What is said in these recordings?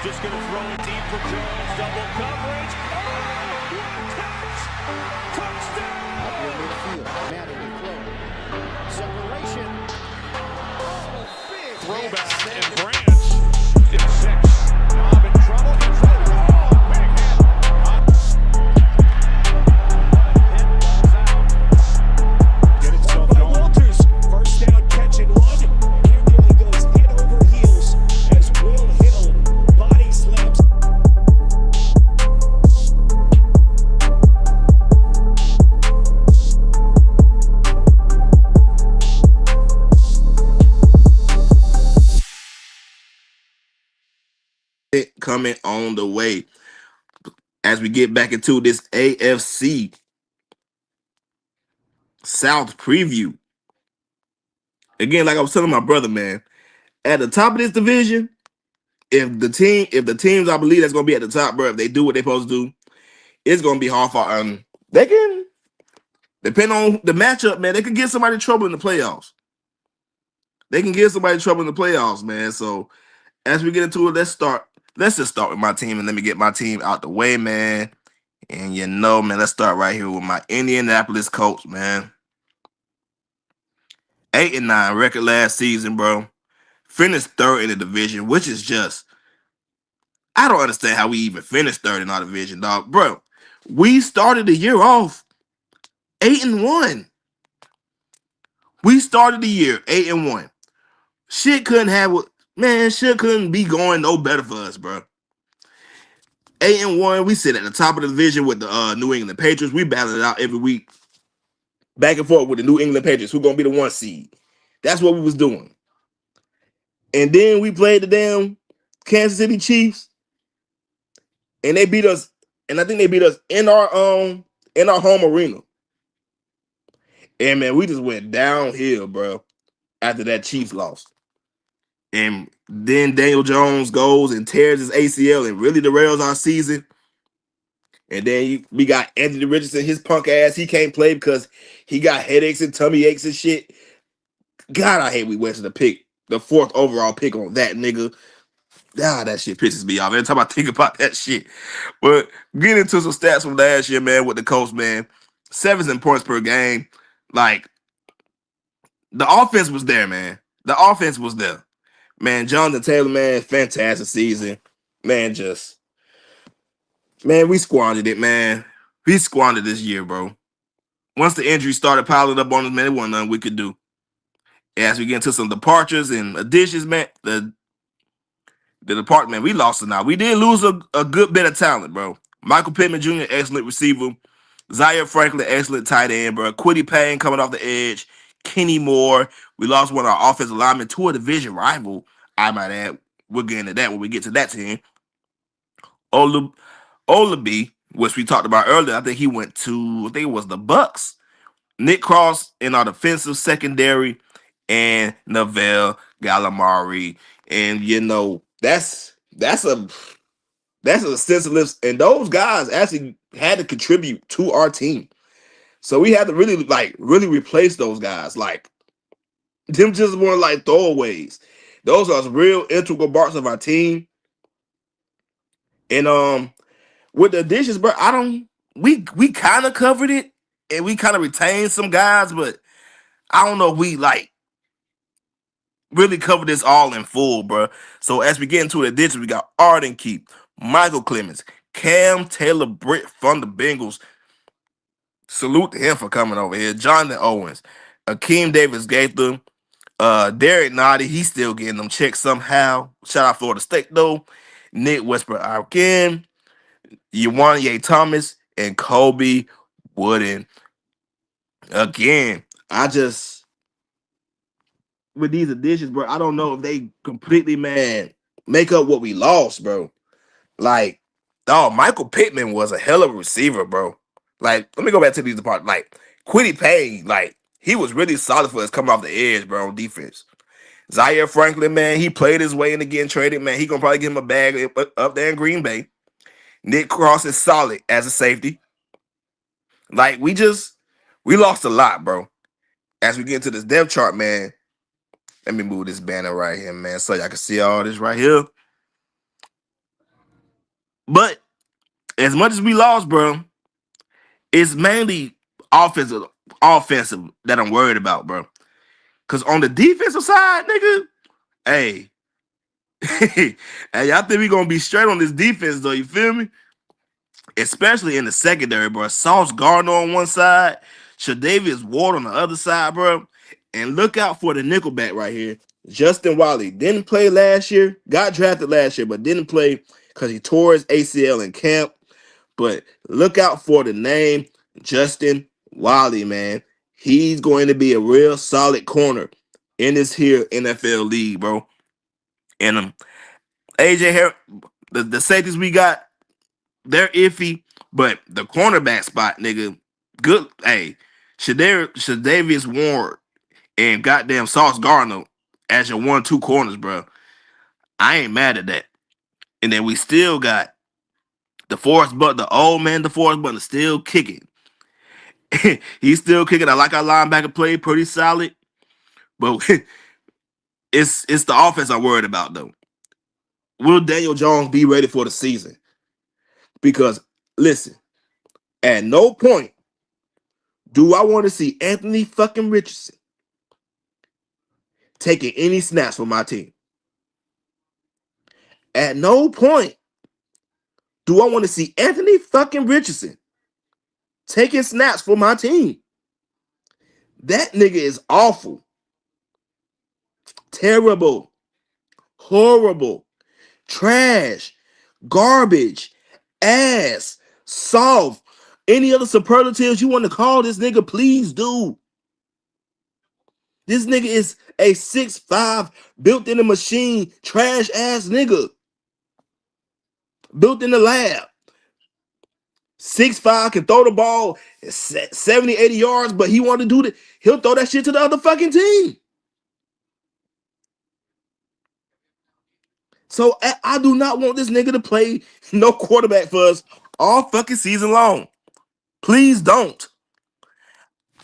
Just going to throw it deep for Jones. Double coverage. Oh, what a catch! Touchdown! Up near midfield. Manning and throw. Separation. Oh, big Throwback and Branch in 6. Bob in trouble. In trouble. Oh, big hit. Hit balls out. Get itself going. Walters, first down catch and one. Here nearly goes head over heels as Will Hill body slams. Coming on the way as we get back into this AFC South Preview. Again, like I was telling my brother, man, at the top of this division, if the teams I believe that's gonna be at the top, bro, if they do what they're supposed to do, it's gonna be hard for they can depend on the matchup, man. They can get somebody trouble in the playoffs. They can get somebody trouble in the playoffs, man. So as we get into it, let's just start with my team and let me get my team out the way, man. And man, let's start right here with my Indianapolis Colts, man. 8-9 record last season, bro. Finished third in the division, which is just, I don't understand how we even finished third in our division, dog. Bro, we started the year off 8-1. We started the year 8-1. Shit couldn't be going no better for us, bro. 8-1. We sit at the top of the division with the New England Patriots. We battle it out every week, back and forth with the New England Patriots. Who's gonna be the 1 seed? That's what we was doing. And then we played the damn Kansas City Chiefs, and they beat us. And I think they beat us in our home arena. And man, we just went downhill, bro, after that Chiefs loss. And then Daniel Jones goes and tears his ACL and really derails our season. And then we got Anthony Richardson, his punk ass. He can't play because he got headaches and tummy aches and shit. God, I hate we wasted the 4th overall pick on that nigga. That shit pisses me off every time I think about that shit. But getting into some stats from last year, man, with the Colts, man. 7 points per game. Like, the offense was there, man. The offense was there. Man, Jonathan Taylor, man, fantastic season. Man, we squandered it, man. We squandered this year, bro. Once the injuries started piling up on us, man, it wasn't nothing we could do. As we get into some departures and additions, man, the department, we lost it now. We did lose a good bit of talent, bro. Michael Pittman Jr., excellent receiver. Zaire Franklin, excellent tight end, bro. Quiddy Payne coming off the edge. Kenny Moore. We lost one of our offensive linemen to a division rival, I might add. We'll get into that when we get to that team. Olabi, which we talked about earlier, I think he went to, I think it was the Bucks. Nick Cross in our defensive secondary, and Neville Gallimari. And that's a senseless, and those guys actually had to contribute to our team. So we had to really replace those guys. Like, them just weren't like throwaways. Those are real integral parts of our team. And with the additions, bro, we kind of covered it, and we kind of retained some guys, but I don't know if we really covered this all in full, bro. So as we get into the additions, we got Arden Keep, Michael Clemens, Cam Taylor Britt from the Bengals. Salute to him for coming over here. Jonathan Owens, Akeem Davis Gaither, Derek Noddy, he's still getting them checks somehow. Shout out Florida State though. Nick Westbrook again, Yuanye Thomas, and Kobe Wooden. Again, with these additions, bro, I don't know if they completely, man, make up what we lost, bro. Like, Michael Pittman was a hell of a receiver, bro. Like, let me go back to these departments. Like, Quiddy Payne, like, he was really solid for us coming off the edge, bro, on defense. Zaire Franklin, man, he played his way into getting traded, man. He gonna probably get him a bag up there in Green Bay. Nick Cross is solid as a safety. Like, we lost a lot, bro. As we get into this depth chart, man, let me move this banner right here, man, so y'all can see all this right here. But as much as we lost, bro, it's mainly offensive that I'm worried about, bro. Cause on the defensive side, nigga, hey, hey, I think we gonna be straight on this defense, though. You feel me? Especially in the secondary, bro. Sauce Gardner on one side, Shadavius Ward on the other side, bro. And look out for the nickelback right here. Justin Wiley didn't play last year, got drafted last year, but didn't play because he tore his ACL in camp. But look out for the name Justin Wiley, man. He's going to be a real solid corner in this here NFL league, bro. And AJ Harris, the safeties we got, they're iffy, but the cornerback spot, nigga, good. Hey, Shadavius Ward and goddamn Sauce Gardner as your 1-2 corners, bro. I ain't mad at that. And then we still got the old man DeForest Butler still kicking. He's still kicking. I like our linebacker play, pretty solid. But it's the offense I'm worried about, though. Will Daniel Jones be ready for the season? Because listen, at no point do I want to see Anthony fucking Richardson taking any snaps for my team. At no point do I want to see Anthony fucking Richardson taking snaps for my team. That nigga is awful, terrible, horrible, trash, garbage, ass, soft. Any other superlatives you want to call this nigga, please do. This nigga is a 6'5", built in a machine, trash ass nigga. Built in the lab. 6'5", can throw the ball 70, 80 yards, but he want to do that. He'll throw that shit to the other fucking team. So I do not want this nigga to play no quarterback for us all fucking season long. Please don't.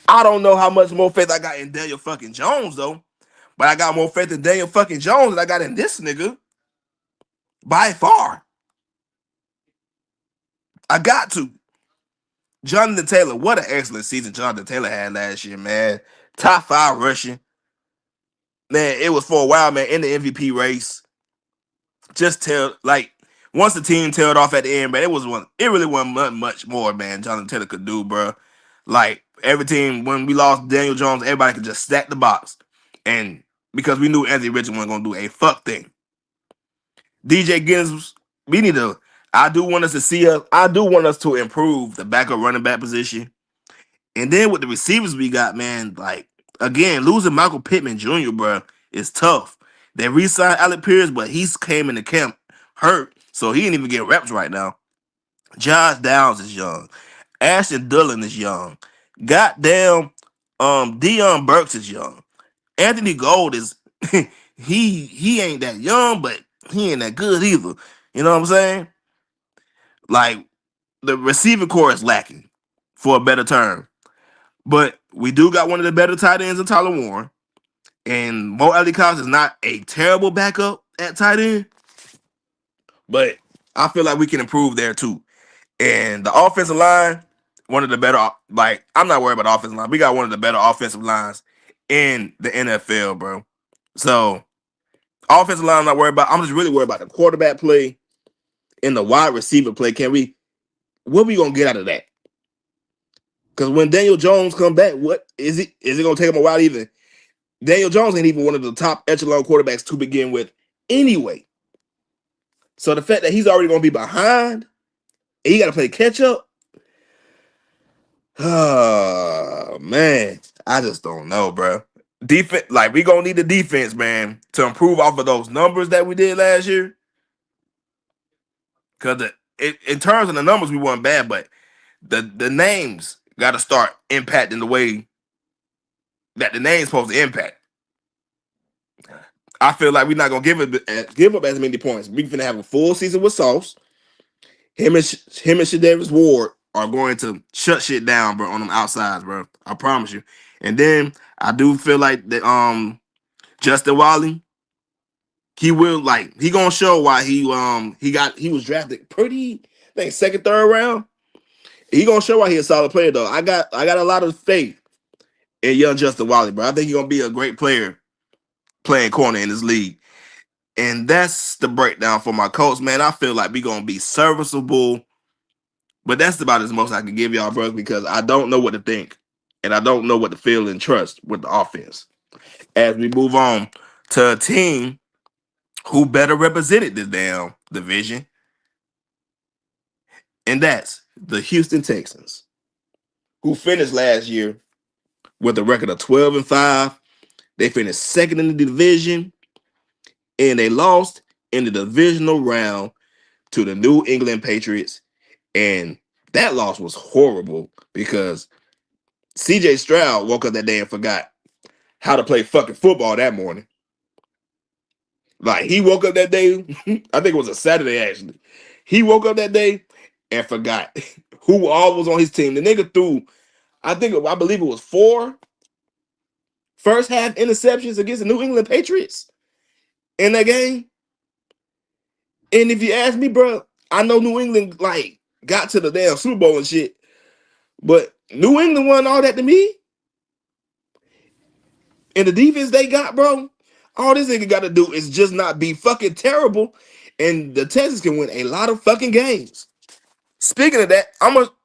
I don't know how much more faith I got in Daniel fucking Jones, though. But I got more faith in Daniel fucking Jones than I got in this nigga. By far. I got to. Jonathan Taylor, what an excellent season Jonathan Taylor had last year, man. Top 5 rushing. Man, it was for a while, man, in the MVP race. Once the team tailed off at the end, man, it really wasn't much more, man, Jonathan Taylor could do, bro. Like, every team, when we lost Daniel Jones, everybody could just stack the box. And because we knew Anthony Richardson wasn't going to do a fuck thing. DJ Gibbs, I do want us to improve the backup running back position. And then with the receivers we got, man, like, again, losing Michael Pittman Jr., bro, is tough. They re-signed Alec Pierce, but he's came into camp hurt, so he didn't even get reps right now. Josh Downs is young. Ashton Dillon is young. Goddamn, Deion Burks is young. Anthony Gold is he ain't that young, but he ain't that good either. You know what I'm saying? Like, the receiving core is lacking, for a better term. But we do got one of the better tight ends in Tyler Warren. And Mo Alley Cox is not a terrible backup at tight end. But I feel like we can improve there too. And the offensive line, one of the better, like, I'm not worried about the offensive line. We got one of the better offensive lines in the NFL, bro. So, offensive line I'm not worried about. I'm just really worried about the quarterback play and the wide receiver play. What we going to get out of that? Because when Daniel Jones come back, what is it? Is it going to take him a while even? Daniel Jones ain't even one of the top echelon quarterbacks to begin with anyway. So the fact that he's already going to be behind, and he got to play catch up, oh, man, I just don't know, bro. Defense, like, we going to need the defense, man, to improve off of those numbers that we did last year. Because in terms of the numbers, we weren't bad, but the names got to start impacting the way that the name's supposed to impact. I feel like we're not gonna give up as many points. We're gonna have a full season with Sauce. Him and Shadavis Ward are going to shut shit down, bro, on them outsides, bro. I promise you. And then I do feel like that Justin Wiley, he will he gonna show why he was drafted pretty, I think second, third round. He gonna show why he a solid player though. I got a lot of faith in young Justin Wiley, bro. I think he's gonna be a great player playing corner in this league. And that's the breakdown for my Colts, man. I feel like we gonna be serviceable, but that's about as much I can give y'all, bro, because I don't know what to think. And I don't know what to feel and trust with the offense. As we move on to a team who better represented this damn division, and that's the Houston Texans, who finished last year with a record of 12-5. They finished second in the division, and they lost in the divisional round to the New England Patriots. And that loss was horrible because CJ Stroud woke up that day and forgot how to play fucking football that morning. Like, he woke up that day, I think it was a Saturday actually. He woke up that day and forgot who all was on his team. The nigga threw, I believe it was 4 first half interceptions against the New England Patriots in that game. And if you ask me, bro, I know New England got to the damn Super Bowl and shit, but New England won all that to me. And the defense they got, bro, all this nigga got to do is just not be fucking terrible, and the Texans can win a lot of fucking games. Speaking of that,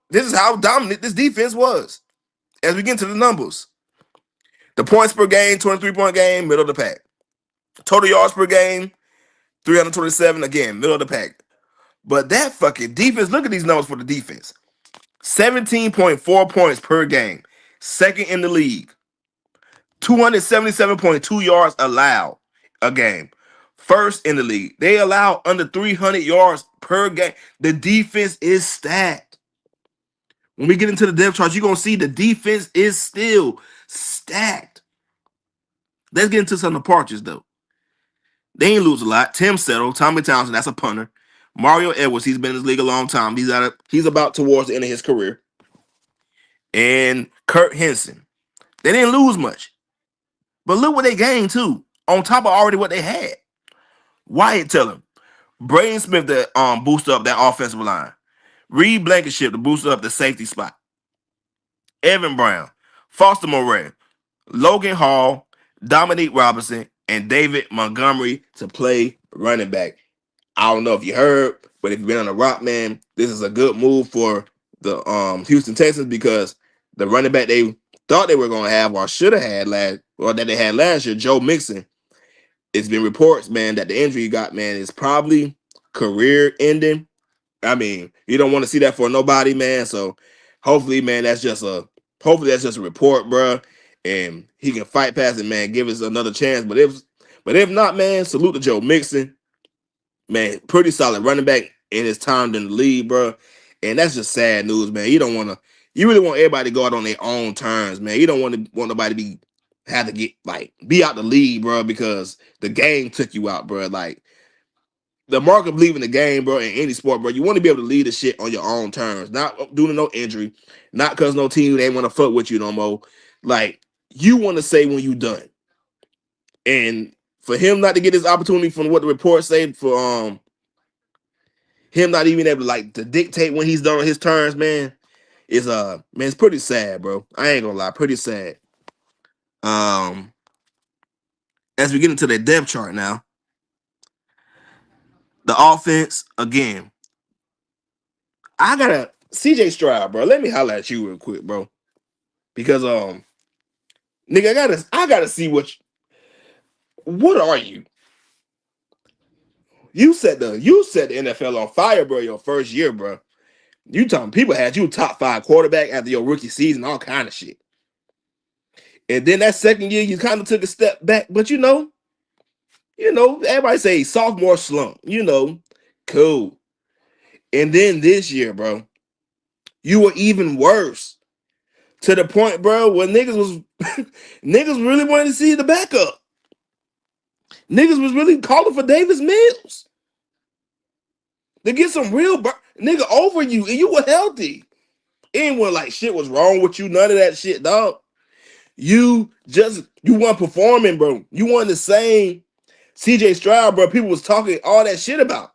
this is how dominant this defense was. As we get into the numbers, the points per game, 23-point game, middle of the pack. Total yards per game, 327, again, middle of the pack. But that fucking defense, look at these numbers for the defense. 17.4 points per game, second in the league. 277.2 yards allowed a game, first in the league. They allow under 300 yards per game. The defense is stacked. When we get into the depth chart, you're going to see the defense is still stacked. Let's get into some departures, though. They ain't lose a lot. Tim Settle, Tommy Townsend, that's a punter. Mario Edwards, he's been in this league a long time. He's about towards the end of his career. And Kurt Henson. They didn't lose much. But look what they gained, too, on top of already what they had. Wyatt Tillman, Braden Smith to boost up that offensive line. Reed Blankenship to boost up the safety spot. Evan Brown, Foster Moran, Logan Hall, Dominique Robinson, and David Montgomery to play running back. I don't know if you heard, but if you've been on the rock, man, this is a good move for the Houston Texans, because the running back they thought they were going to have, or should have had that they had last year, Joe Mixon. It's been reports, man, that the injury he got, man, is probably career ending. I mean, you don't want to see that for nobody, man. So hopefully, man, that's just a report, bro, and he can fight past it, man. Give us another chance. But if not, man, salute to Joe Mixon, man. Pretty solid running back in his time in the league, bro. And that's just sad news, man. You really want everybody to go out on their own terms, man. You don't want nobody to have to be out the league, bro, because the game took you out, bro. Like, the mark of leaving the game, bro, in any sport, bro, you want to be able to lead the shit on your own terms, not due to no injury, not because no team ain't want to fuck with you no more. Like, you want to say when you done. And for him not to get this opportunity from what the reports say, for him not even able to dictate when he's done on his terms, man, it's pretty sad, bro. I ain't gonna lie, pretty sad. As we get into the depth chart now, the offense, again, I gotta CJ Stroud, bro. Let me holler at you real quick, bro. Because nigga, I gotta see what are you? You set the NFL on fire, bro, your first year, bro. You talking people had you top 5 quarterback after your rookie season, all kind of shit. And then that second year, you kind of took a step back, but you know, everybody say sophomore slump, cool. And then this year, bro, you were even worse, to the point, bro, where niggas really wanted to see the backup. Niggas was really calling for Davis Mills to get some real nigga over you, and you were healthy. Anyone shit was wrong with you, none of that shit, dog. You weren't performing, bro. You weren't the same CJ Stroud, bro, people was talking all that shit about.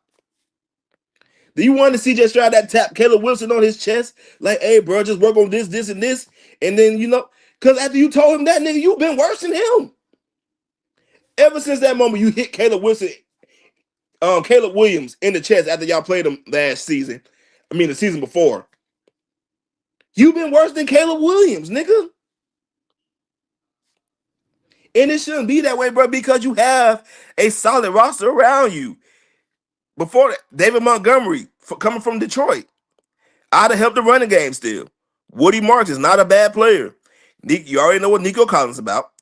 Do you want to CJ Stroud that tap Caleb Wilson on his chest? Like, hey, bro, just work on this, this, and this. And then, because after you told him that, nigga, you've been worse than him. Ever since that moment, you hit Caleb Williams in the chest after y'all played him last season. I mean, the season before. You've been worse than Caleb Williams, nigga. And it shouldn't be that way, bro, because you have a solid roster around you. Before that, David Montgomery coming from Detroit. I'd have helped the running game still. Woody Marks is not a bad player. You already know what Nico Collins is about.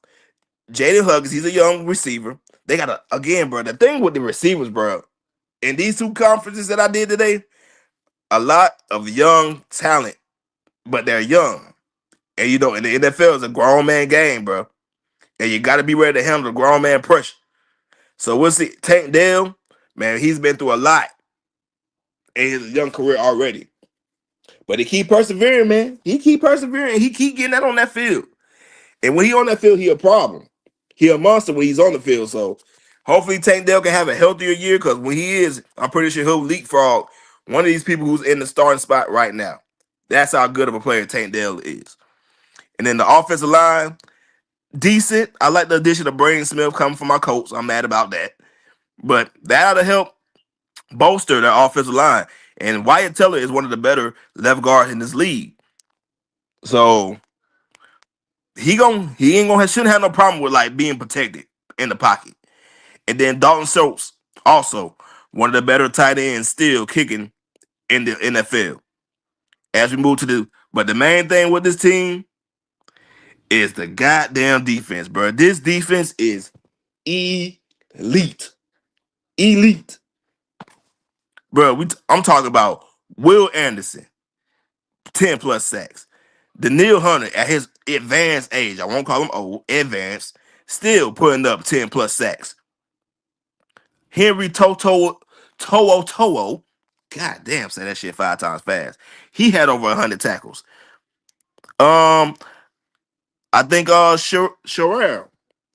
Jaden Huggins, he's a young receiver. They got again, bro, the thing with the receivers, bro, in these two conferences that I did today, a lot of young talent, but they're young. And in the NFL is a grown man game, bro. And you got to be ready to handle the grown man pressure. So we'll see. Tank Dell, man, he's been through a lot in his young career already. But he keep persevering, man. He keep persevering. He keep getting that on that field. And when he on that field, he a problem. He a monster when he's on the field. So hopefully Tank Dell can have a healthier year because when he is, I'm pretty sure he'll leapfrog one of these people who's in the starting spot right now. That's how good of a player Tank Dell is. And then the offensive line, decent. I like the addition of Braden Smith coming from my Colts. I'm mad about that. But that ought to help bolster their offensive line. And Wyatt Teller is one of the better left guards in this league. So shouldn't have no problem with like being protected in the pocket. And then Dalton Schultz, also one of the better tight ends still kicking in the NFL. As we move but the main thing with this team is the goddamn defense, bro. This defense is elite. Elite. Bro, I'm talking about Will Anderson, 10 plus sacks. Daniil Hunter at his advanced age, I won't call him old, advanced, still putting up 10 plus sacks. Henry Toto, God damn, say that shit 5 times fast. He had over 100 tackles. I think Sherrell,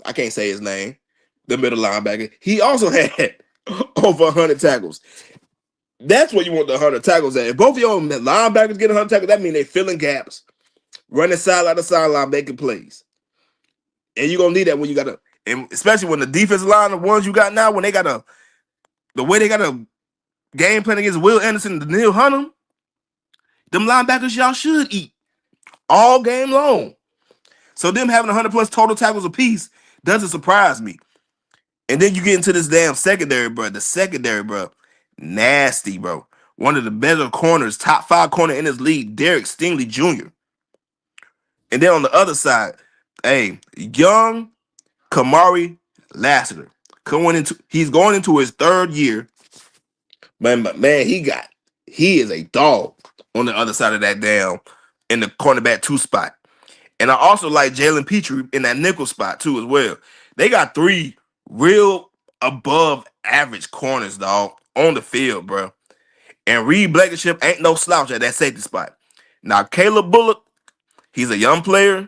I can't say his name, the middle linebacker, he also had over 100 tackles. That's where you want the 100 tackles at. If both of y'all linebackers get 100 tackles, that means they filling gaps, running sideline to sideline, making plays. And you're going to need that when you got to, and especially when the defensive line, the ones you got now, when they got the way they got a game plan against Will Anderson and Daniil Hunter, them linebackers y'all should eat all game long. So them having 100 plus total tackles apiece doesn't surprise me. And then you get into this damn secondary, bro. The secondary, bro, nasty, bro. One of the better corners, top 5 corner in this league, Derek Stingley Jr. And then on the other side, young Kamari Lassiter. He's going into his 3rd year. Man, he is a dog on the other side of that damn in the cornerback 2 spot. And I also like Jalen Petrie in that nickel spot too as well. They got 3 real above average corners, dog, on the field, bro. And Reed Blankenship ain't no slouch at that safety spot. Now, Caleb Bullock, he's a young player.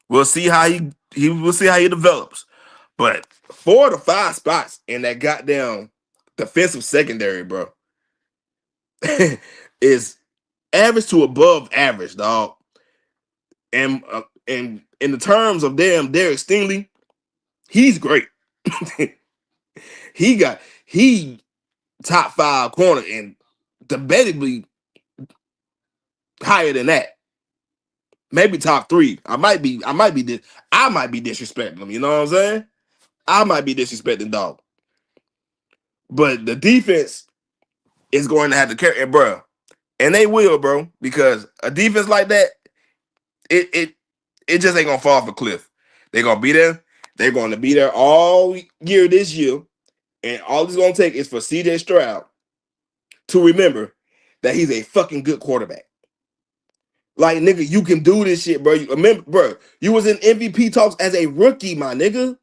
We'll see how he develops. But 4 to 5 spots in that goddamn defensive secondary, bro, is average to above average, dog. And in the terms of Derek Stingley, he's great. he top 5 corner and debatably higher than that. Maybe top 3. I might be disrespecting him. You know what I'm saying? I might be disrespecting dog. But the defense is going to have to carry it, bro. And they will, bro, because a defense like that, it just ain't gonna fall off a cliff. They're gonna be there. They're going to be there all year this year. And all it's gonna take is for CJ Stroud to remember that he's a fucking good quarterback. Like, nigga, you can do this shit, bro. You was in MVP talks as a rookie, my nigga.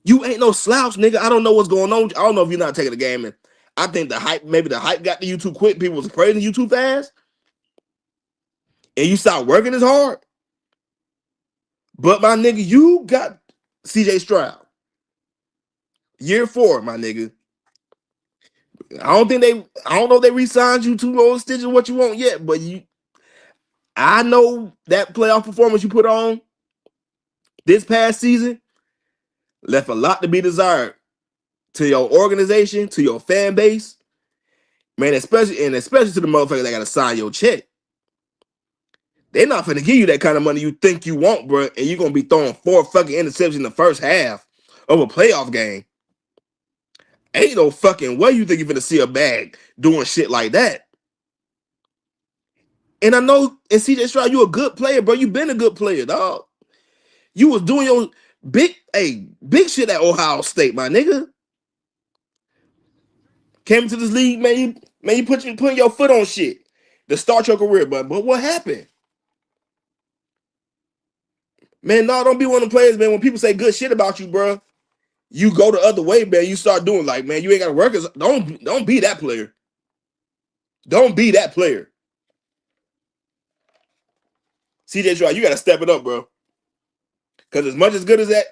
You ain't no slouch, nigga. I don't know what's going on. I don't know if you're not taking the game. And I think maybe the hype got to you too quick. People was praising you too fast. And you stopped working as hard. But, my nigga, you got CJ Stroud. Year 4, my nigga. I don't know if they re-signed you 2 more stitches what you want yet, but I know that playoff performance you put on this past season left a lot to be desired to your organization, to your fan base, man, especially to the motherfuckers that gotta sign your check. They're not finna give you that kind of money you think you want, bro, and you're gonna be throwing 4 fucking interceptions in the first half of a playoff game. Ain't no fucking way you think you're finna see a bag doing shit like that. And I know, and CJ Stroud, you a good player, bro. You been a good player, dog. You was doing your big shit at Ohio State, my nigga. Came into this league, man. You putting your foot on shit to start your career, but what happened? Man, no, don't be one of the players, man. When people say good shit about you, bro, you go the other way, man. You start doing like, man, you ain't gotta work. Don't be that player. Don't be that player. CJ Stroud, you gotta step it up, bro. Cause as much as good as that,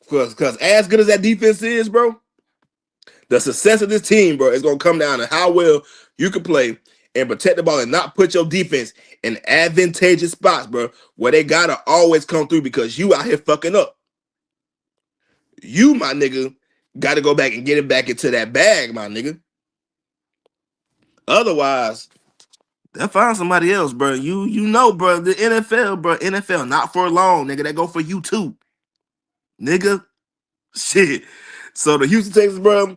cause as good as that defense is, bro, the success of this team, bro, is gonna come down to how well you can play and protect the ball and not put your defense in advantageous spots, bro, where they gotta always come through because you out here fucking up. You, my nigga, gotta go back and get it back into that bag, my nigga. Otherwise, they'll find somebody else, bro. You know, bro, the NFL, bro, NFL not for long, nigga. They go for you too, nigga. Shit. So the Houston Texans, bro,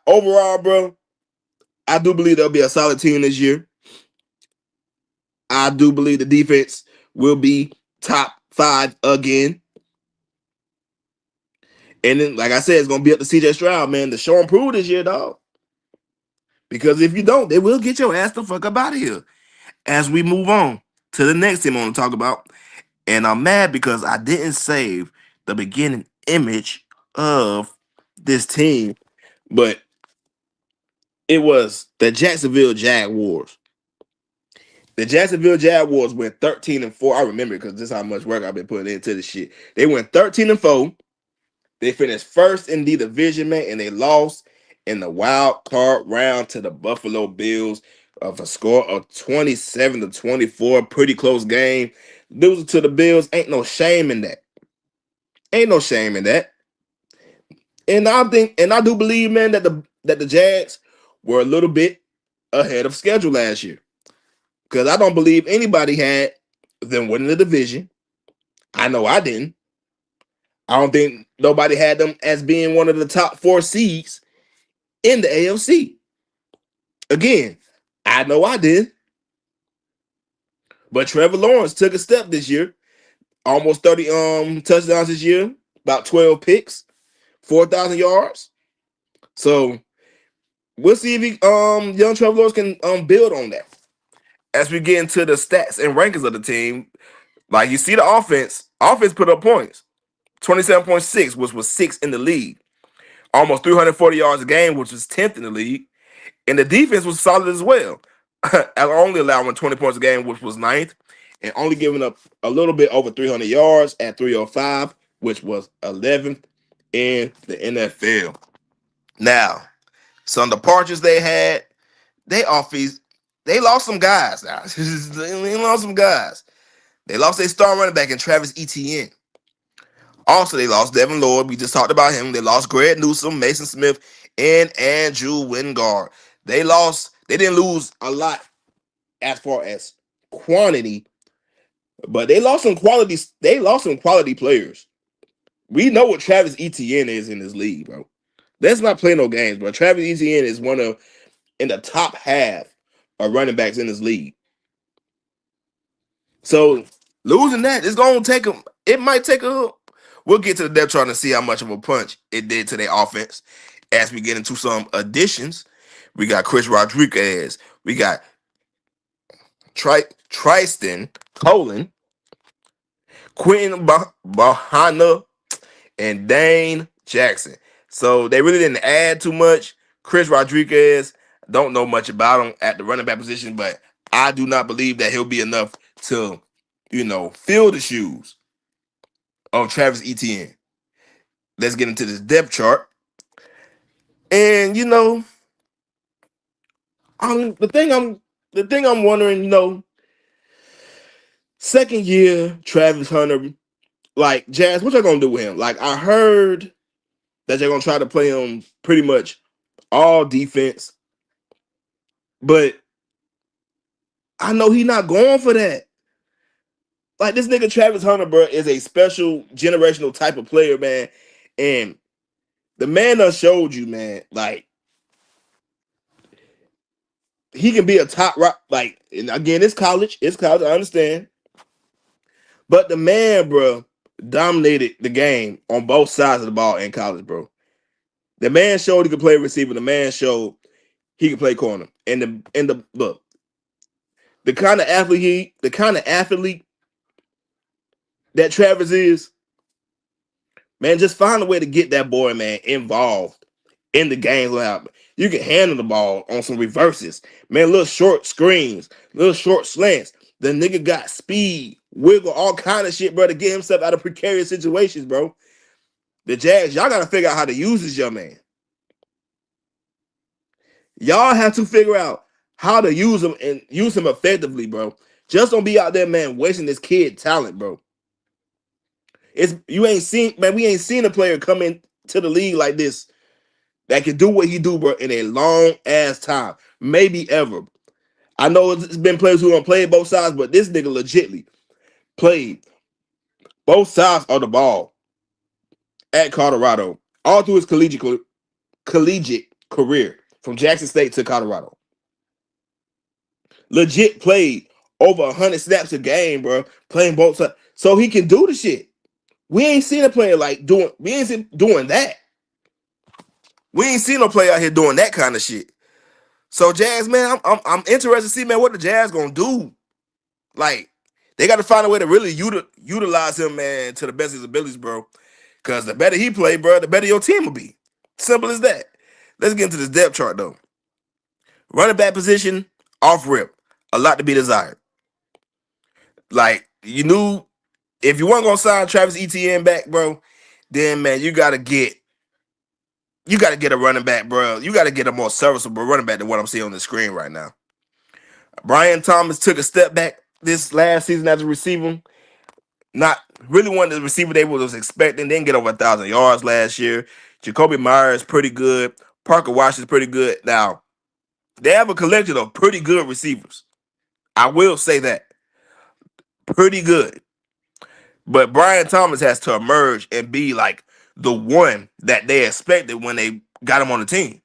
overall, bro, I do believe they'll be a solid team this year. I do believe the defense will be top 5 again. And then, like I said, it's gonna be up to CJ Stroud, man, to show and prove this year, dog. Because if you don't, they will get your ass the fuck up out of here. As we move on to the next team I want to talk about. And I'm mad because I didn't save the beginning image of this team, but it was the Jacksonville Jaguars. The Jacksonville Jaguars went 13-4. I remember because this is how much work I've been putting into this shit. They went 13-4. They finished first in the division, man, and they lost in the wild card round to the Buffalo Bills of a score of 27-24. Pretty close game. Losing to the Bills, ain't no shame in that. Ain't no shame in that. And I do believe, man, that the Jags were a little bit ahead of schedule last year. Because I don't believe anybody had them winning the division. I know I didn't. I don't think nobody had them as being one of the top 4 seeds in the AFC. Again, I know I did. But Trevor Lawrence took a step this year. Almost 30 touchdowns this year. About 12 picks. 4,000 yards. So we'll see if young Trevor Lawrence can build on that. As we get into the stats and rankings of the team, like you see the offense put up points. 27.6, which was 6th in the league. Almost 340 yards a game, which was 10th in the league. And the defense was solid as well. Only allowing 20 points a game, which was 9th. And only giving up a little bit over 300 yards at 305, which was 11th in the NFL. Now, some departures they had, they lost some guys now. They lost some guys. They lost their star running back in Travis Etienne. Also, they lost Devin Lloyd. We just talked about him. They lost Greg Newsome, Mason Smith, and Andrew Wingard. They didn't lose a lot as far as quantity, but they lost some quality. They lost some quality players. We know what Travis Etienne is in this league, bro. Let's not play no games, bro. Travis Etienne is in the top half of running backs in this league. So losing that is going to take them. It might take a. We'll get to the depth chart and see how much of a punch it did to their offense as we get into some additions. We got Chris Rodriguez. We got Tristan Colin, Quentin Bahana, and Dane Jackson. So they really didn't add too much. Chris Rodriguez, don't know much about him at the running back position, but I do not believe that he'll be enough to, fill the shoes of Travis Etienne. Let's get into this depth chart. And the thing I'm wondering, second year Travis Hunter, like Jazz, what y'all gonna do with him? Like I heard that you're gonna try to play him pretty much all defense, but I know he not going for that. Like this nigga Travis Hunter, bro, is a special generational type of player, man. And the man done showed you, man, like he can be a top rock. Like, and again, it's college, I understand. But the man, bro, dominated the game on both sides of the ball in college, bro. The man showed he could play receiver. The man showed he could play corner. And the look, the kind of athlete that Travis is, man, just find a way to get that boy, man, involved in the game. You can handle the ball on some reverses, man. Little short screens, little short slants. The nigga got speed, wiggle, all kind of shit, bro, to get himself out of precarious situations, bro. The Jags, y'all got to figure out how to use this young man. Y'all have to figure out how to use him and use him effectively, bro. Just don't be out there, man, wasting this kid talent, bro. We ain't seen a player come into the league like this that can do what he do, bro, in a long ass time, maybe ever. I know it's been players who don't play both sides, but this nigga legitly played both sides of the ball at Colorado all through his collegiate career from Jackson State to Colorado. Legit played over 100 snaps a game, bro, playing both sides, so he can do the shit. We ain't seen a player we ain't seen doing that. We ain't seen no player out here doing that kind of shit. So Jazz, man, I'm interested to see, man, what the Jazz gonna do. Like, they got to find a way to really utilize him, man, to the best of his abilities, bro. Because the better he play, bro, the better your team will be. Simple as that. Let's get into this depth chart, though. Running back position, off rip, a lot to be desired. Like, you knew if you weren't gonna sign Travis Etienne back, bro, then man, you gotta get a running back, bro. You gotta get a more serviceable running back than what I'm seeing on the screen right now. Brian Thomas took a step back this last season as a receiver. Not really one of the receiver they was expecting. Didn't get over 1,000 yards last year. Jacoby Myers pretty good. Parker Washington's pretty good. Now, they have a collection of pretty good receivers. I will say that. Pretty good. But Brian Thomas has to emerge and be like the one that they expected when they got him on the team.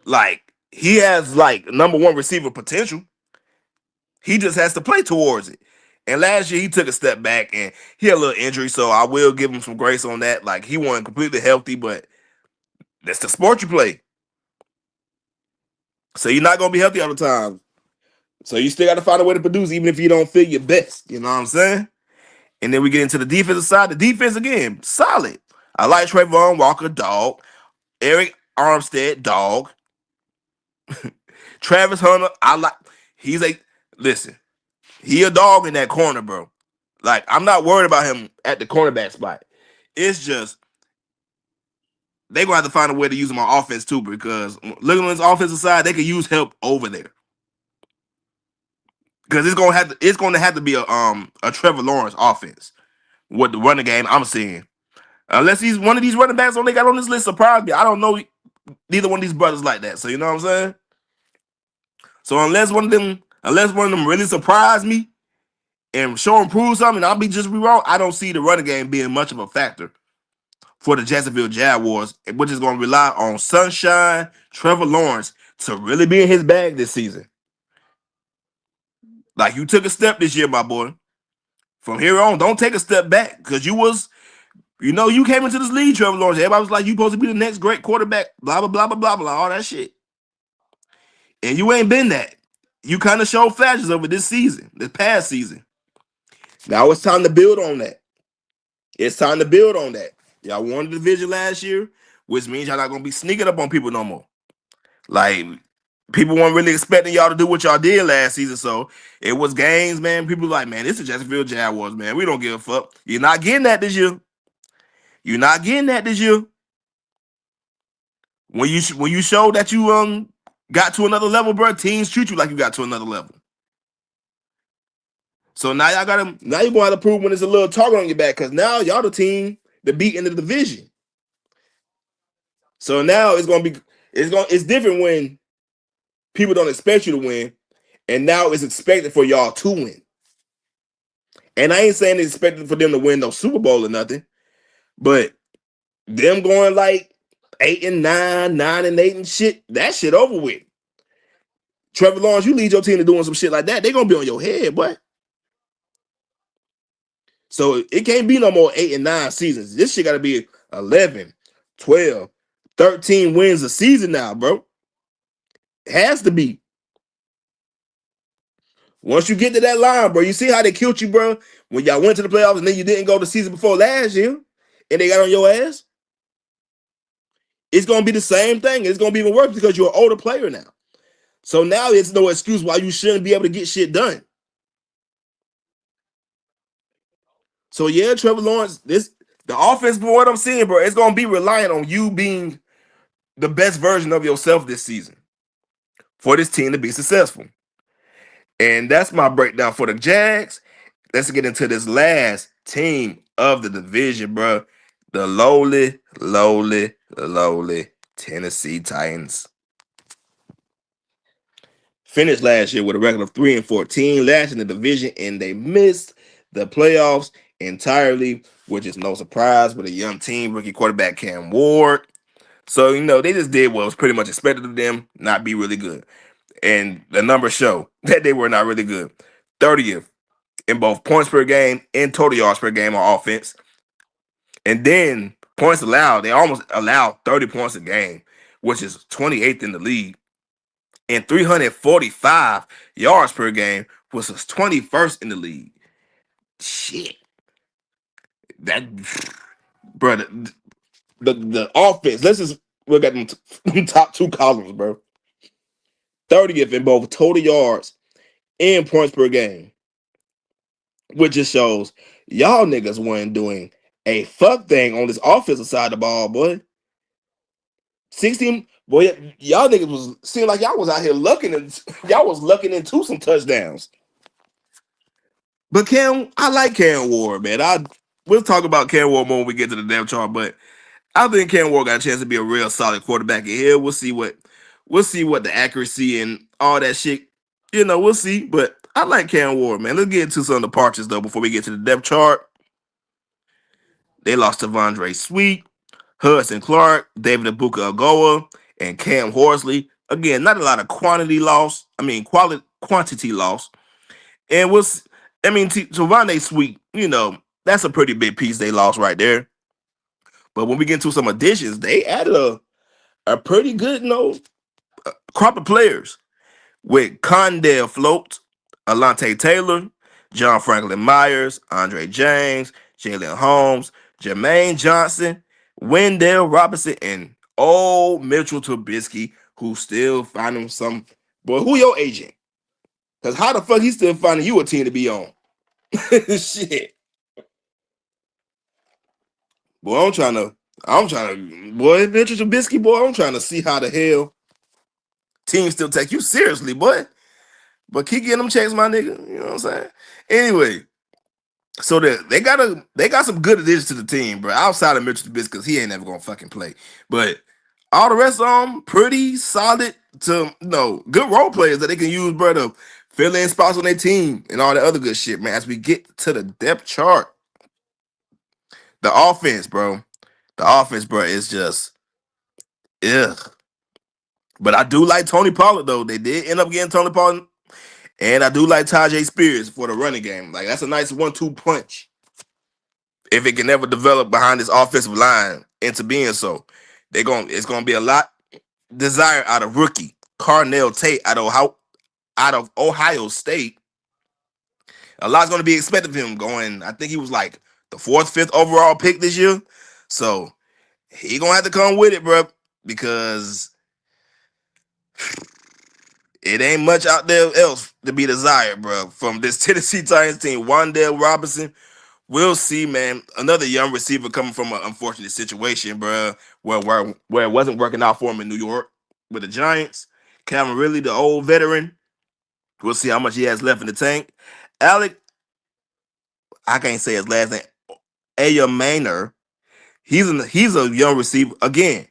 Like, he has like number one receiver potential. He just has to play towards it. And last year he took a step back and he had a little injury, so I will give him some grace on that. Like, he wasn't completely healthy, but that's the sport you play. So you're not gonna be healthy all the time. So you still got to find a way to produce, even if you don't feel your best. You know what I'm saying? And then we get into the defensive side. The defense again, solid. I like Trayvon Walker, dog. Eric Armstead, dog. Travis Hunter, listen. He a dog in that corner, bro. Like, I'm not worried about him at the cornerback spot. It's just they're gonna have to find a way to use him on offense too, because looking on his offensive side, they could use help over there. Because it's gonna have to be a Trevor Lawrence offense with the running game I'm seeing. Unless he's one of these running backs they got on this list surprised me. I don't know neither one of these brothers like that. So you know what I'm saying? So unless one of them really surprised me and show and prove something, I'll be just wrong. I don't see the running game being much of a factor for the Jacksonville Jaguars, which is going to rely on Sunshine Trevor Lawrence to really be in his bag this season. Like, you took a step this year, my boy. From here on, don't take a step back, because you came into this league, Trevor Lawrence. Everybody was like, you supposed to be the next great quarterback, blah, blah, blah, blah, blah, blah, all that shit. And you ain't been that. You kind of showed flashes over this past season. Now it's time to build on that. Y'all won the division last year, which means y'all not going to be sneaking up on people no more. Like, people weren't really expecting y'all to do what y'all did last season, so it was games, man. People were like, man, this is Jacksonville Jaguars, man. We don't give a fuck. You're not getting that this year. when you show that you got to another level, bro, teams treat you like you got to another level. So now you're gonna have to prove when there's a little target on your back, because now y'all the team that beat in the division. So now it's different when people don't expect you to win, and now it's expected for y'all to win. And I ain't saying it's expected for them to win no Super Bowl or nothing, but them going like 8-9, 9-8 and shit, that shit over with. Trevor Lawrence, you lead your team to doing some shit like that, they gonna be on your head, boy. So it can't be no more 8-9 seasons. This shit gotta be 11, 12, 13 wins a season now, bro. It has to be. Once you get to that line, bro, you see how they killed you, bro, when y'all went to the playoffs and then you didn't go the season before last year and they got on your ass? It's going to be the same thing. It's going to be even worse because you're an older player now. So now it's no excuse why you shouldn't be able to get shit done. So yeah, Trevor Lawrence, the offense, from what I'm seeing, bro, it's going to be reliant on you being the best version of yourself this season for this team to be successful. And that's my breakdown for the Jags. Let's get into this last team of the division, bro. The lowly Tennessee Titans. Finished last year with a record of 3-14, last in the division, and they missed the playoffs entirely, which is no surprise with a young team, rookie quarterback Cam Ward. So, they just did what was pretty much expected of them, not be really good. And the numbers show that they were not really good. 30th in both points per game and total yards per game on offense. And then points allowed, they almost allowed 30 points a game, which is 28th in the league. And 345 yards per game, which is 21st in the league. Shit. That, bro, the offense, let's just look at them top two columns, bro. 30th in both total yards and points per game, which just shows y'all niggas weren't doing a fuck thing on this offensive side of the ball, boy. 16, boy, y'all niggas was seemed like y'all was out here y'all was lucking into some touchdowns. But I like Cam Ward, man. We'll talk about Cam Ward more when we get to the depth chart, but I think Cam Ward got a chance to be a real solid quarterback in here. We'll see what the accuracy and all that shit, we'll see. But I like Cam Ward, man. Let's get into some of the parts though before we get to the depth chart. They lost to Vondre Sweet, Hudson Clark, David Abuka-Agoa, and Cam Horsley. Again, not a lot of quantity loss. I mean, quantity loss. And so Vondre Sweet, that's a pretty big piece they lost right there. But when we get into some additions, they added a pretty good, crop of players with Condell Float, Alante Taylor, John Franklin Myers, Andre James, Jalen Holmes, Jermaine Johnson, Wendell Robinson, and Mitchell Trubisky, who still finding some. Boy, who your agent? Because how the fuck he still finding you a team to be on? Shit. Boy, boy, Mitchell Trubisky, boy, I'm trying to see how the hell teams still take you seriously, boy. But keep getting them checks, my nigga. You know what I'm saying? Anyway, so they got some good additions to the team, bro. Outside of Mitchell Trubisky, because he ain't never gonna fucking play. But all the rest of them pretty solid good role players that they can use, bro, to fill in spots on their team and all the other good shit, man. As we get to the depth chart, the offense, bro, is just ugh. But I do like Tony Pollard, though. They did end up getting Tony Pollard. And I do like Tajay Spears for the running game. Like, that's a nice 1-2 punch. If it can ever develop behind this offensive line into being so, it's gonna be a lot desired out of rookie Carnell Tate out of Ohio State. A lot's gonna be expected of him going. I think he was like the 4th, 5th overall pick this year. So he gonna have to come with it, bro, because it ain't much out there else to be desired, bro, from this Tennessee Titans team. Wandale Robinson, We'll see, man. Another young receiver coming from an unfortunate situation, bro, where it wasn't working out for him in New York with the Giants. Calvin Ridley, the old veteran. We'll see how much he has left in the tank. Alec, I can't say his last name. Aya Maynor. He's a young receiver. Again,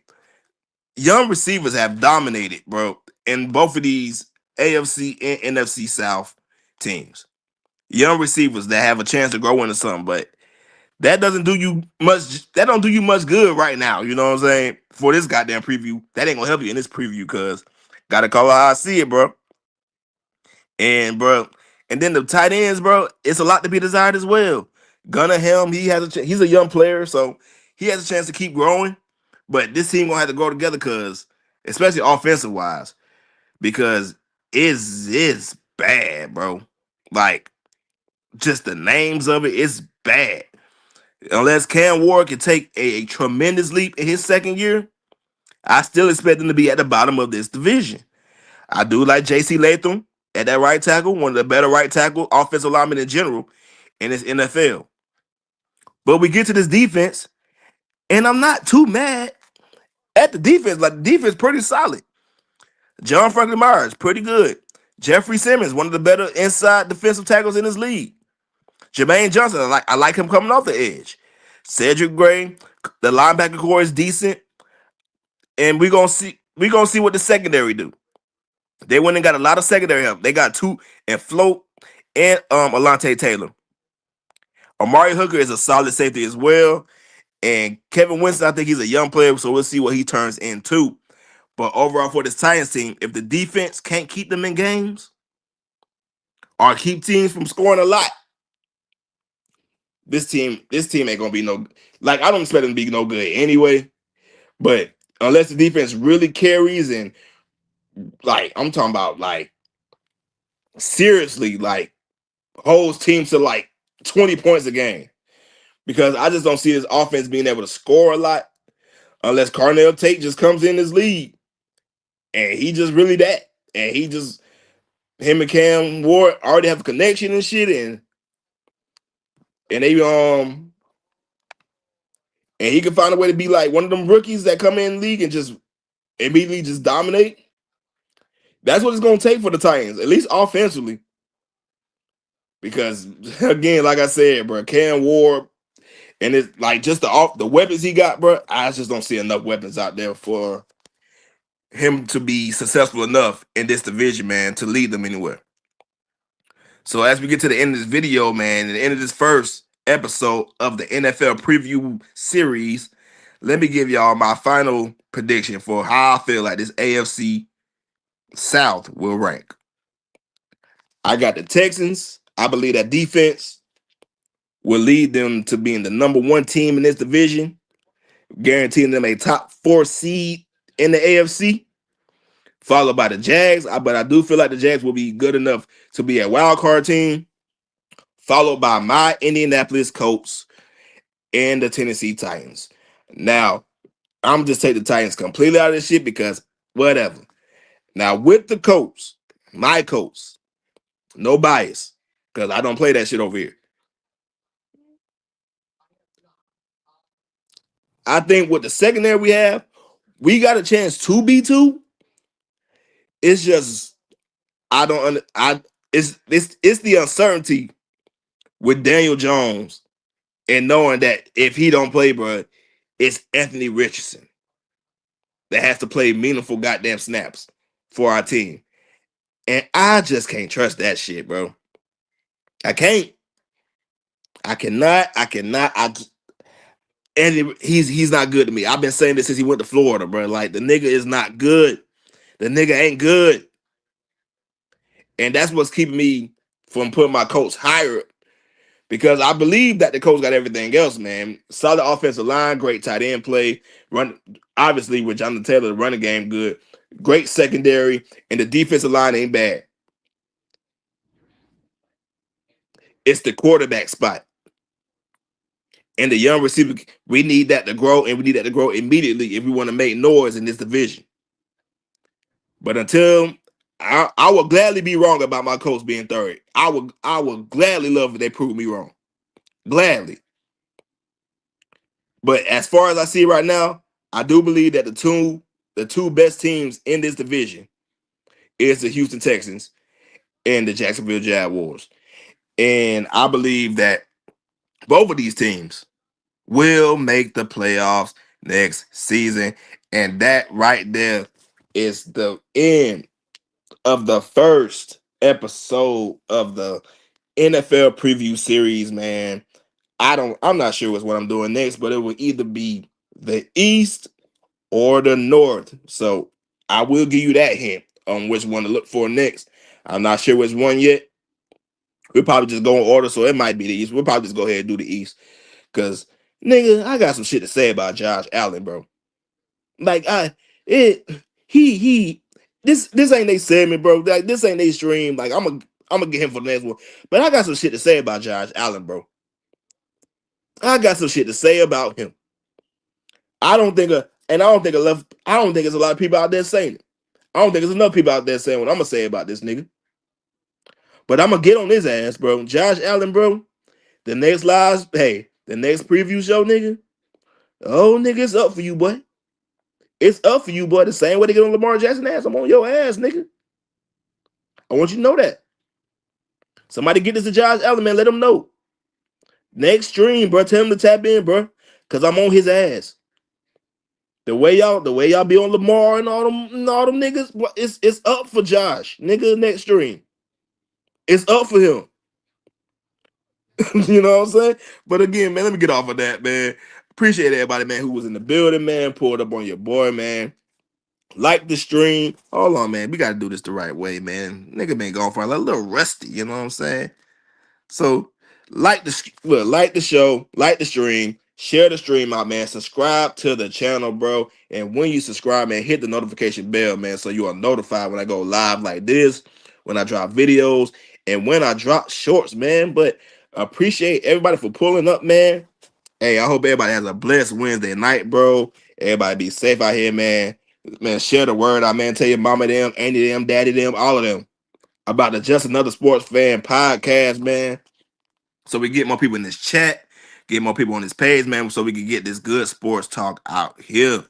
young receivers have dominated, bro, in both of these AFC and NFC South teams. Young receivers that have a chance to grow into something, but that doesn't do you much. That don't do you much good right now. You know what I'm saying? For this goddamn preview, that ain't gonna help you in this preview, cause gotta call it how I see it, bro. And bro, and then the tight ends, bro, it's a lot to be desired as well. Gunnar Helm, he's a young player, so he has a chance to keep growing. But this team gonna have to grow together, cause especially offensive wise, because it's bad, bro. Like just the names of it, it's bad. Unless Cam Ward can take a tremendous leap in his second year, I still expect them to be at the bottom of this division. I do like J.C. Latham at that right tackle, one of the better right tackle offensive linemen in general in this NFL. But we get to this defense, and I'm not too mad at the defense. Like the defense, pretty solid. John Franklin Myers, pretty good. Jeffrey Simmons, one of the better inside defensive tackles in this league. Jermaine Johnson, I like him coming off the edge. Cedric Gray, the linebacker core is decent, and we gonna see what the secondary do. They went and got a lot of secondary help. They got two and Float and Alante Taylor. Amari Hooker is a solid safety as well. And Kevin Winston, I think he's a young player, so we'll see what he turns into. But overall for this Titans team, if the defense can't keep them in games or keep teams from scoring a lot, this team ain't gonna be no, like I don't expect them to be no good anyway. But unless the defense really carries and like I'm talking about like seriously like holds teams to like 20 points a game. Because I just don't see this offense being able to score a lot unless Carnell Tate just comes in this league and he just really that. And him and Cam Ward already have a connection and shit, and they and he can find a way to be like one of them rookies that come in the league and just immediately just dominate. That's what it's gonna take for the Titans, at least offensively. Because again, like I said, bro, Cam Ward and it's like just the weapons he got, bro. I just don't see enough weapons out there for him to be successful enough in this division, man, to lead them anywhere. So as we get to the end of this video, man, and the end of this first episode of the NFL preview series, let me give y'all my final prediction for how I feel like this AFC South will rank. I got the Texans. I believe that defense will lead them to being the number one team in this division, guaranteeing them a top 4 seed in the AFC. Followed by the Jags, but I do feel like the Jags will be good enough to be a wild card team. Followed by my Indianapolis Colts and the Tennessee Titans. Now, I'm just taking the Titans completely out of this shit because whatever. Now, with the Colts, my Colts, no bias, because I don't play that shit over here. I think with the secondary we have, we got a chance to be two. It's just I don't under I it's the uncertainty with Daniel Jones and knowing that if he don't play, bro, it's Anthony Richardson that has to play meaningful goddamn snaps for our team. And I just can't trust that shit, bro. I can't. I cannot. And he's not good to me. I've been saying this since he went to Florida, bro. Like the nigga is not good. The nigga ain't good. And that's what's keeping me from putting my Colts higher because I believe that the Colts got everything else, man. Solid offensive line, great tight end play, run obviously with Jonathan Taylor, the running game good, great secondary, and the defensive line ain't bad. It's the quarterback spot. And the young receiver, we need that to grow, and we need that to grow immediately if we want to make noise in this division. But until I will gladly be wrong about my Colts being third. I would gladly love if they prove me wrong. Gladly. But as far as I see right now, I do believe that the two best teams in this division is the Houston Texans and the Jacksonville Jaguars. And I believe that both of these teams will make the playoffs next season. And that right there is the end of the first episode of the NFL preview series, man. I'm not sure what I'm doing next, but it will either be the East or the North. So I will give you that hint on which one to look for next. I'm not sure which one yet. We'll probably just go in order, so it might be the East. We'll probably just go ahead and do the East. Cause nigga, I got some shit to say about Josh Allen, bro. Like it he this ain't they segment, bro. Like this ain't they stream. Like I'm gonna get him for the next one. But I got some shit to say about Josh Allen, bro. I got some shit to say about him. I don't think I don't think there's a lot of people out there saying it. I don't think there's enough people out there saying what I'm gonna say about this nigga. But I'm gonna get on his ass, bro. Josh Allen, bro. The next the next preview show, nigga. Oh, nigga, it's up for you, boy. It's up for you, boy. The same way they get on Lamar Jackson ass. I'm on your ass, nigga. I want you to know that. Somebody get this to Josh Allen, man. Let him know. Next stream, bro. Tell him to tap in, bro. Cause I'm on his ass. The way y'all be on Lamar and all them niggas, it's up for Josh, nigga. Next stream, it's up for him. You know what I'm saying? But again, man, let me get off of that, man. Appreciate everybody, man, who was in the building, man. Pulled up on your boy, man. Like the stream. Hold on, man. We gotta do this the right way, man. Nigga been gone for a little rusty. You know what I'm saying? So like the show, like the stream, share the stream out, man. Subscribe to the channel, bro. And when you subscribe, man, hit the notification bell, man, so you are notified when I go live like this, when I drop videos, and when I drop shorts, man. But appreciate everybody for pulling up, man. Hey, I hope everybody has a blessed Wednesday night, bro. Everybody be safe out here, man. Man, share the word out, man. Tell your mama them, auntie them, daddy them, all of them about the Just Another Sports Fan podcast, man. So we get more people in this chat, get more people on this page, man, so we can get this good sports talk out here.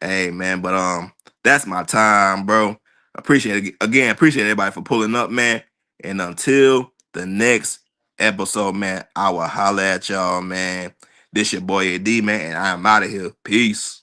Hey, man, but that's my time, bro. Appreciate it again. Appreciate everybody for pulling up, man. And until the next episode, man, I will holler at y'all, man. This your boy AD, man, and I am out of here. Peace.